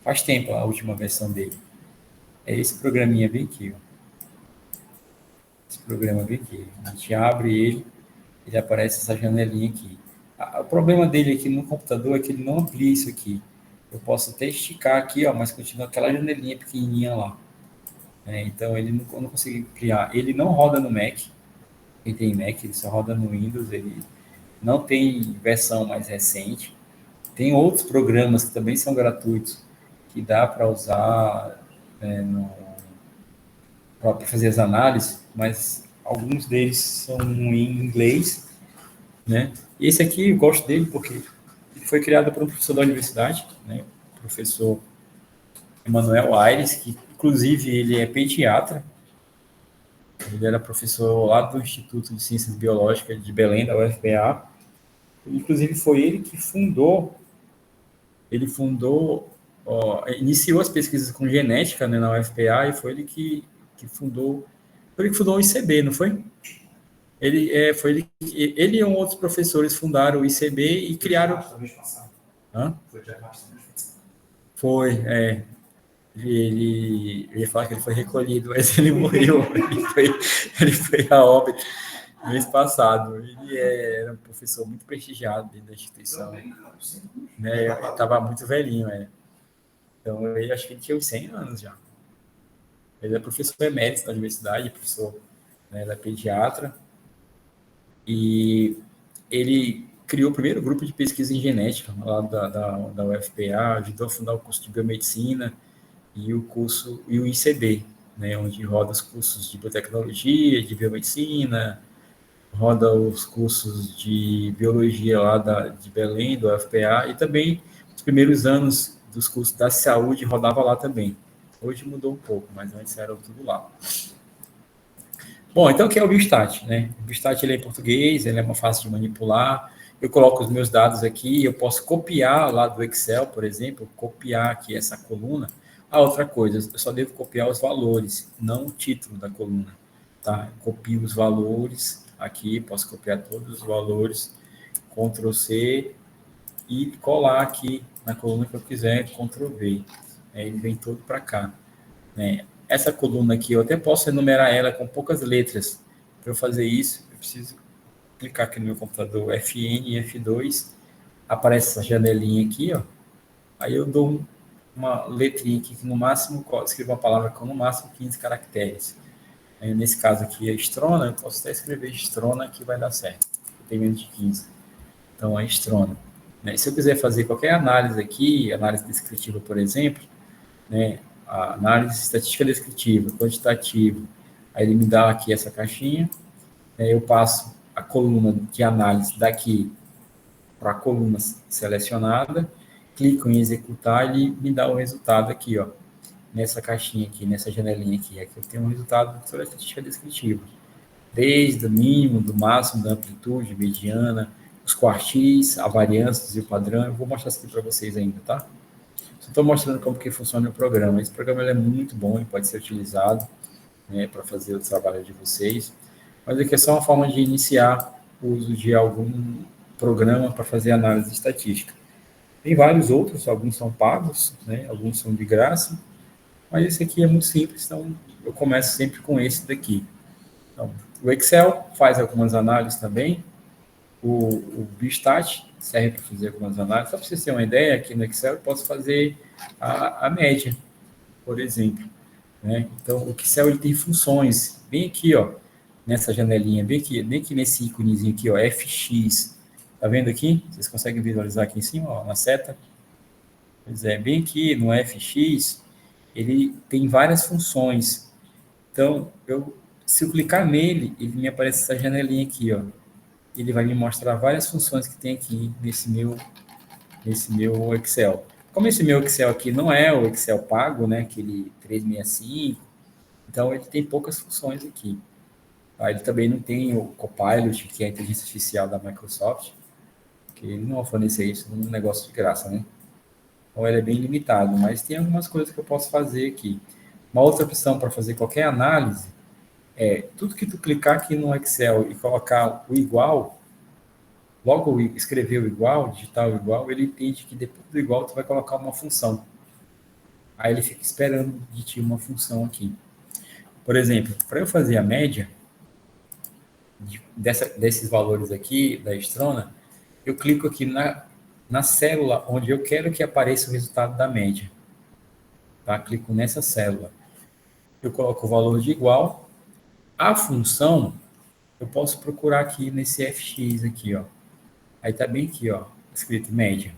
Faz tempo a última versão dele. É esse programinha bem aqui, ó. Esse programa bem aqui. A gente abre ele aparece essa janelinha aqui. O problema dele aqui no computador é que ele não amplia isso aqui. Eu posso até esticar aqui, ó, mas continua aquela janelinha pequenininha lá. Então, eu não consigo criar. Ele não roda no Mac. Quem tem Mac, ele só roda no Windows. Ele não tem versão mais recente. Tem outros programas que também são gratuitos, que dá para usar para fazer as análises, mas alguns deles são em inglês, né? Esse aqui eu gosto dele porque ele foi criado por um professor da universidade, né? O professor Emanuel Aires, que inclusive ele é pediatra. Ele era professor lá do Instituto de Ciências Biológicas de Belém, da UFPA. Inclusive foi ele fundou, iniciou as pesquisas com genética, né, na UFPA, e foi ele que fundou o ICB, não foi? Ele e outros professores fundaram o ICB e criaram... Hã? Foi, eu ia falar que ele foi recolhido, mas ele morreu, ele foi a óbito mês passado. Ele era um professor muito prestigiado dentro da instituição, né? Ele estava muito velhinho, Então, eu acho que ele tinha uns 100 anos já. Ele é professor emérito da universidade, professor, né, da pediatra, e ele criou o primeiro grupo de pesquisa em genética lá da UFPA, ajudou a fundar o curso de biomedicina e o ICB, né, onde roda os cursos de biotecnologia, de biomedicina, roda os cursos de biologia lá de Belém, do UFPA, e também os primeiros anos dos cursos da saúde rodava lá também. Hoje mudou um pouco, mas antes era tudo lá. Bom, então o que é o Biostat, né? O Biostat ele é em português, ele é uma fácil de manipular. Eu coloco os meus dados aqui, eu posso copiar lá do Excel, por exemplo, copiar aqui essa coluna. Ah, outra coisa, eu só devo copiar os valores, não o título da coluna, tá? Eu copio os valores aqui, posso copiar todos os valores, Ctrl C e colar aqui na coluna que eu quiser, Ctrl V. Aí ele vem todo para cá, né? Essa coluna aqui, eu até posso enumerar ela com poucas letras. Para eu fazer isso, eu preciso clicar aqui no meu computador, Fn e F2, aparece essa janelinha aqui, ó. Aí eu dou uma letrinha aqui que no máximo, escrevo uma palavra com no máximo 15 caracteres. Aí, nesse caso aqui é estrona, eu posso até escrever estrona que vai dar certo. Tem menos de 15. Então é estrona. Né? Se eu quiser fazer qualquer análise aqui, análise descritiva, por exemplo, né, a análise estatística descritiva, quantitativa, aí ele me dá aqui essa caixinha, eu passo a coluna de análise daqui para a coluna selecionada, clico em executar e ele me dá o resultado aqui, ó, nessa caixinha aqui, nessa janelinha aqui. Aqui eu tenho um resultado sobre a estatística descritiva. Desde o mínimo, do máximo, da amplitude, mediana, os quartis, a variância e o padrão. Eu vou mostrar isso aqui para vocês ainda, tá? Só estou mostrando como que funciona o programa. Esse programa é muito bom e pode ser utilizado, né, para fazer o trabalho de vocês. Mas aqui é só uma forma de iniciar o uso de algum programa para fazer análise estatística. Tem vários outros, alguns são pagos, né, alguns são de graça, mas esse aqui é muito simples, então eu começo sempre com esse daqui. Então, o Excel faz algumas análises também, o Biostat serve para fazer algumas análises. Só para vocês terem uma ideia, aqui no Excel eu posso fazer a média, por exemplo. Né? Então, o Excel ele tem funções, bem aqui, ó, nessa janelinha, bem aqui nesse íconezinho aqui, ó, FX. Tá vendo aqui? Vocês conseguem visualizar aqui em cima, ó, na seta? Pois é, bem aqui no FX, ele tem várias funções. Então, se eu clicar nele, ele me aparece essa janelinha aqui, ó. Ele vai me mostrar várias funções que tem aqui nesse meu Excel. Como esse meu Excel aqui não é o Excel pago, né, aquele 365, então ele tem poucas funções aqui. Tá? Ele também não tem o Copilot, que é a inteligência artificial da Microsoft, que ele não vai fornecer isso num negócio de graça, né? Então ele é bem limitado, mas tem algumas coisas que eu posso fazer aqui. Uma outra opção para fazer qualquer análise é tudo que tu clicar aqui no Excel e colocar o igual, logo escrever o igual, digitar o igual, ele entende que depois do igual tu vai colocar uma função. Aí ele fica esperando de ti uma função aqui. Por exemplo, para eu fazer a média desses valores aqui da Estrona, eu clico aqui na célula onde eu quero que apareça o resultado da média. Tá? Clico nessa célula. Eu coloco o valor de igual. A função, eu posso procurar aqui nesse FX aqui, ó. Aí tá bem aqui, ó, escrito média.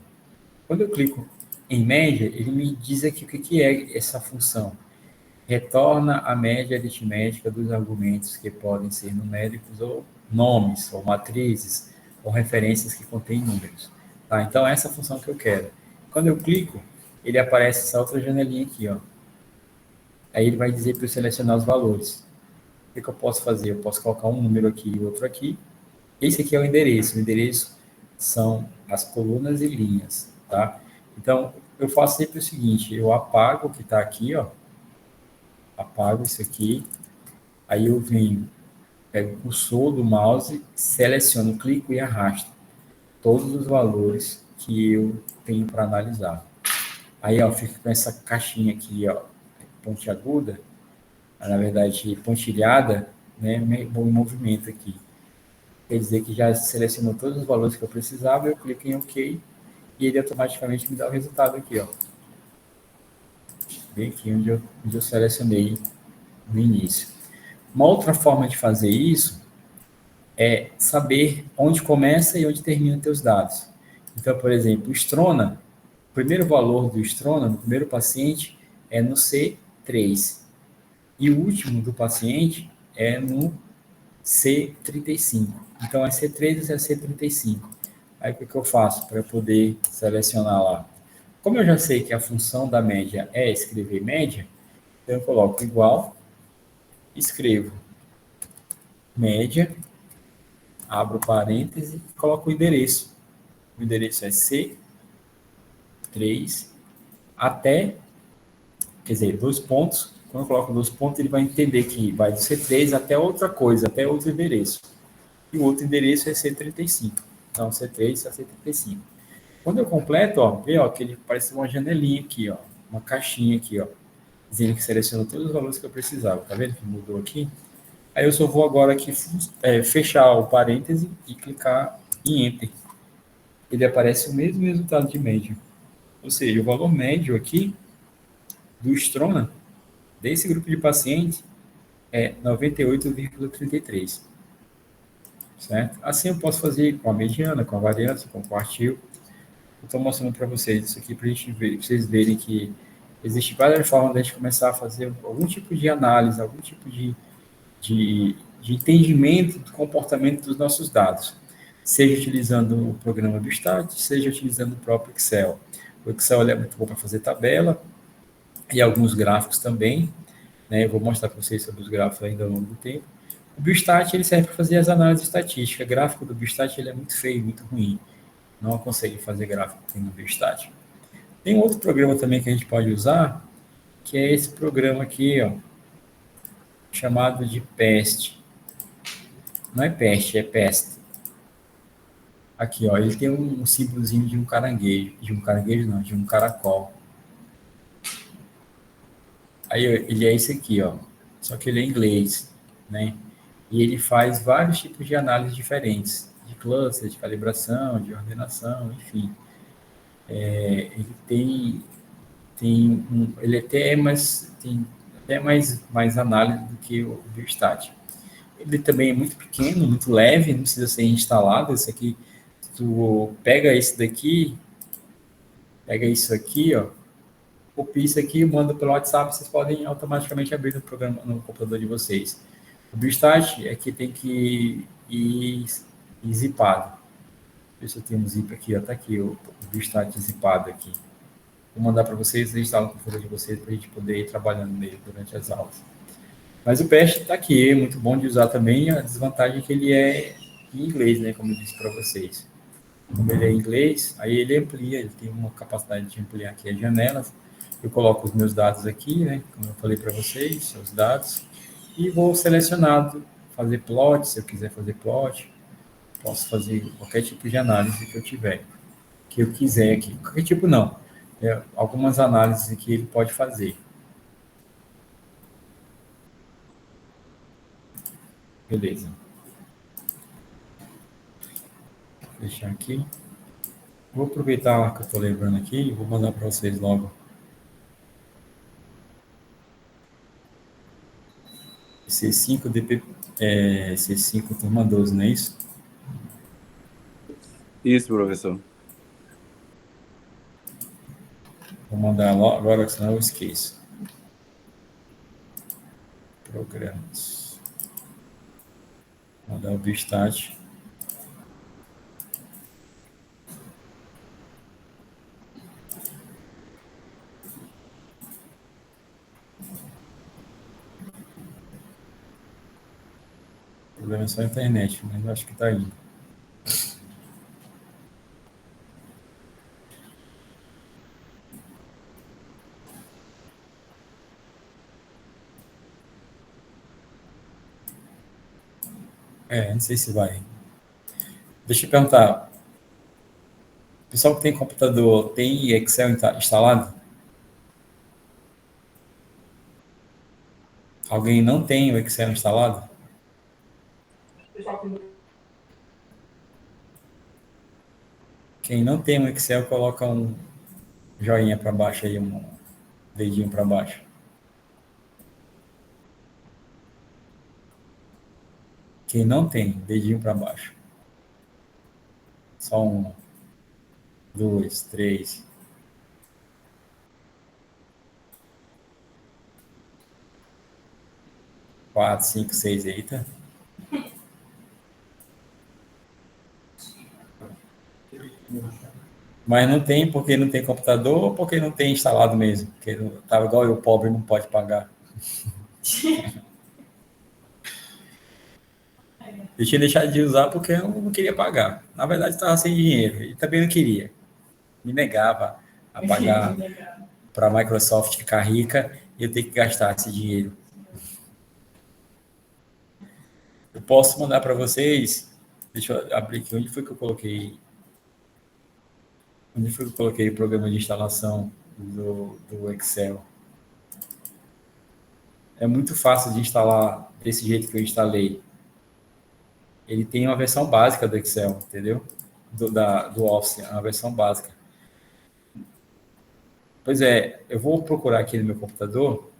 Quando eu clico em média, ele me diz aqui o que é essa função. Retorna a média aritmética dos argumentos que podem ser numéricos ou nomes, ou matrizes, ou referências que contêm números. Tá? Então, essa é a função que eu quero. Quando eu clico, ele aparece essa outra janelinha aqui, ó. Aí ele vai dizer para eu selecionar os valores. O que eu posso fazer? Eu posso colocar um número aqui e outro aqui. Esse aqui é o endereço. O endereço são as colunas e linhas, tá? Então, eu faço sempre o seguinte, eu apago o que está aqui, ó. Apago isso aqui. Aí eu venho, pego o cursor do mouse, seleciono, clico e arrasto todos os valores que eu tenho para analisar. Aí, ó, fica com essa caixinha aqui, ó, pontiaguda, na verdade, pontilhada, né, em movimento aqui. Quer dizer que já selecionou todos os valores que eu precisava, eu clico em OK e ele automaticamente me dá o resultado aqui, ó. Bem aqui onde eu selecionei no início. Uma outra forma de fazer isso é saber onde começa e onde termina os teus dados. Então, por exemplo, o Strona, o primeiro valor do Strona, no primeiro paciente, é no C3. E o último do paciente é no C35. Então, é C3 e C35. Aí, o que eu faço para poder selecionar lá? Como eu já sei que a função da média é escrever média, então eu coloco igual, escrevo média, abro parêntese e coloco o endereço. O endereço é C3 até, quer dizer, 2 pontos. Quando eu coloco 2 pontos, ele vai entender que vai do C3 até outra coisa, até outro endereço. E o outro endereço é C35. Então, C3 a C35. Quando eu completo, ó, vê ó, que ele parece uma janelinha aqui, ó, uma caixinha aqui, ó, dizendo que selecionou todos os valores que eu precisava. Tá vendo que mudou aqui? Aí eu só vou agora aqui fechar o parêntese e clicar em Enter. Ele aparece o mesmo resultado de médio. Ou seja, o valor médio aqui do Strona, desse grupo de pacientes, é 98,33. Certo? Assim eu posso fazer com a mediana, com a variância, com o quartil. Estou mostrando para vocês isso aqui para vocês verem que existe várias formas de a gente começar a fazer algum tipo de análise, algum tipo de entendimento do comportamento dos nossos dados, seja utilizando o programa Biostat, seja utilizando o próprio Excel. O Excel é muito bom para fazer tabela e alguns gráficos também, né? Eu vou mostrar para vocês sobre os gráficos ainda ao longo do tempo. O Biostat ele serve para fazer as análises estatísticas. O gráfico do Biostat ele é muito feio, muito ruim. Não aconselho fazer gráfico no Biostat. Tem um outro programa também que a gente pode usar, que é esse programa aqui, ó, chamado de PEST. Não é PEST, é PEST. Aqui, ó, ele tem um símbolozinho de um caranguejo não, de um caracol. Aí ele é esse aqui, ó, só que ele é em inglês, né? E ele faz vários tipos de análises diferentes, de cluster, de calibração, de ordenação, enfim. Ele ele tem até mais análise do que o Biostat. Ele também é muito pequeno, muito leve, não precisa ser instalado. Esse aqui, tu pega esse daqui, pega isso aqui, ó, copia isso aqui, manda pelo WhatsApp, vocês podem automaticamente abrir no programa, no computador de vocês. O Biostat é que tem que ir zipado. Deixa eu ter um zip aqui, ó, tá aqui o Biostat zipado aqui. Vou mandar para vocês, instalar no computador de vocês para a gente poder ir trabalhando nele durante as aulas. Mas o PEST está aqui, é muito bom de usar também. A desvantagem é que ele é em inglês, né, como eu disse para vocês. Como ele é em inglês, aí ele amplia, ele tem uma capacidade de ampliar aqui as janelas. Eu coloco os meus dados aqui, né, como eu falei para vocês, os dados, e vou selecionado, fazer plot, se eu quiser fazer plot, posso fazer qualquer tipo de análise que eu tiver, que eu quiser aqui. Qualquer tipo não, algumas análises que ele pode fazer. Beleza. Vou deixar aqui. Vou aproveitar que eu estou lembrando aqui e vou mandar para vocês logo. C5 DP, C5 turma 12, não é isso? Isso, professor. Vou mandar agora, senão eu esqueço. Programas. Vou mandar o Biostat. O problema é só a internet, mas eu acho que está indo. Não sei se vai. Deixa eu perguntar. O pessoal que tem computador tem Excel instalado? Alguém não tem o Excel instalado? Quem não tem o Excel, coloca um joinha para baixo aí, um dedinho para baixo. Quem não tem, dedinho para baixo. Só 1, 2, 3. 4, 5, 6, eita. Mas não tem porque não tem computador ou porque não tem instalado mesmo? Porque estava igual eu, pobre, não pode pagar. Eu tinha deixado de usar porque eu não queria pagar. Na verdade, estava sem dinheiro e também não queria. Me negava a pagar para a Microsoft ficar rica e eu ter que gastar esse dinheiro. Eu posso mandar para vocês. Deixa eu abrir aqui. Onde foi que eu coloquei? Onde foi que eu coloquei o programa de instalação do Excel? É muito fácil de instalar desse jeito que eu instalei. Ele tem uma versão básica do Excel, entendeu? Do Office, uma versão básica. Pois é, eu vou procurar aqui no meu computador.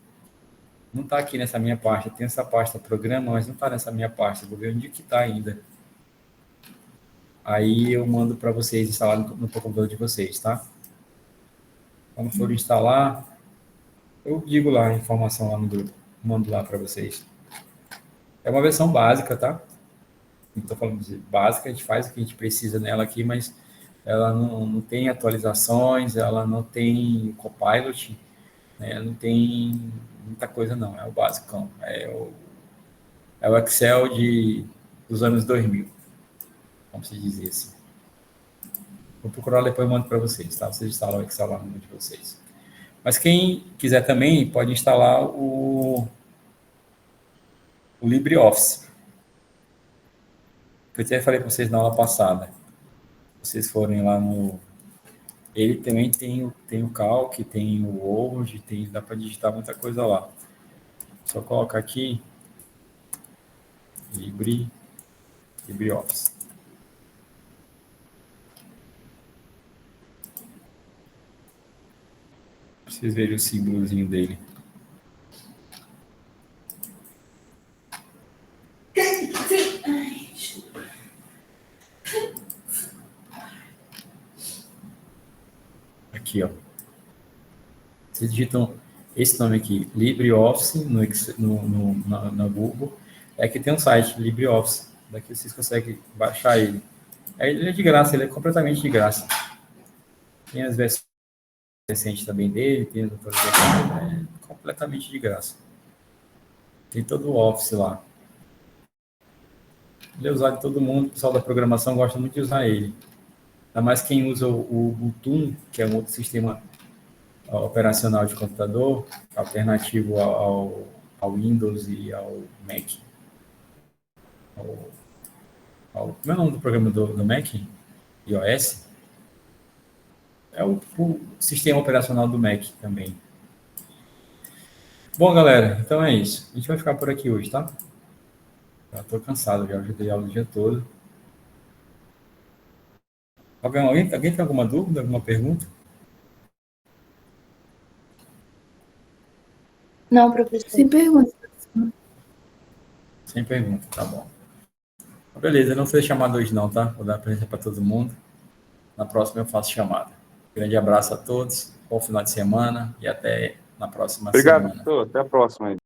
Não está aqui nessa minha pasta. Tem essa pasta programa, mas não está nessa minha pasta. Vou ver onde que está ainda. Aí eu mando para vocês instalar no computador de vocês, tá? Quando for instalar, eu digo lá a informação lá no grupo. Mando lá para vocês. É uma versão básica, tá? Não estou falando de básica, a gente faz o que a gente precisa nela aqui, mas ela não tem atualizações, ela não tem Copilot, né? Não tem muita coisa não, é o basicão. É o Excel dos anos 2000, vamos dizer assim. Vou procurar depois e mando para vocês, tá? Vocês instalam o Excel lá no de vocês. Mas quem quiser também pode instalar o LibreOffice. Eu até falei para vocês na aula passada. Se vocês forem lá no... Ele também tem o Calc, tem o Word, dá para digitar muita coisa lá. Só colocar aqui LibreOffice. Pra vocês verem o símbolozinho dele. Aqui, ó. Vocês digitam esse nome aqui, LibreOffice, na Google. É que tem um site, LibreOffice. Daqui vocês conseguem baixar ele. Ele é de graça, ele é completamente de graça. Tem as versões recentes também dele, tem as atualizações, é completamente de graça. Tem todo o Office lá. Ele é usado de todo mundo, o pessoal da programação gosta muito de usar ele. Ainda mais quem usa o Ubuntu, que é um outro sistema operacional de computador, alternativo ao Windows e ao Mac. Como é o nome do programa do Mac? iOS? É o sistema operacional do Mac também. Bom, galera, então é isso. A gente vai ficar por aqui hoje, tá? Já estou cansado, já ajudei aula o dia todo. Alguém tem alguma dúvida, alguma pergunta? Não, professor. Sem pergunta. Sem pergunta, tá bom. Beleza, não fez chamada hoje não, tá? Vou dar a presença para todo mundo. Na próxima eu faço chamada. Grande abraço a todos, bom final de semana e até na próxima semana. Obrigado, professor. Até a próxima aí.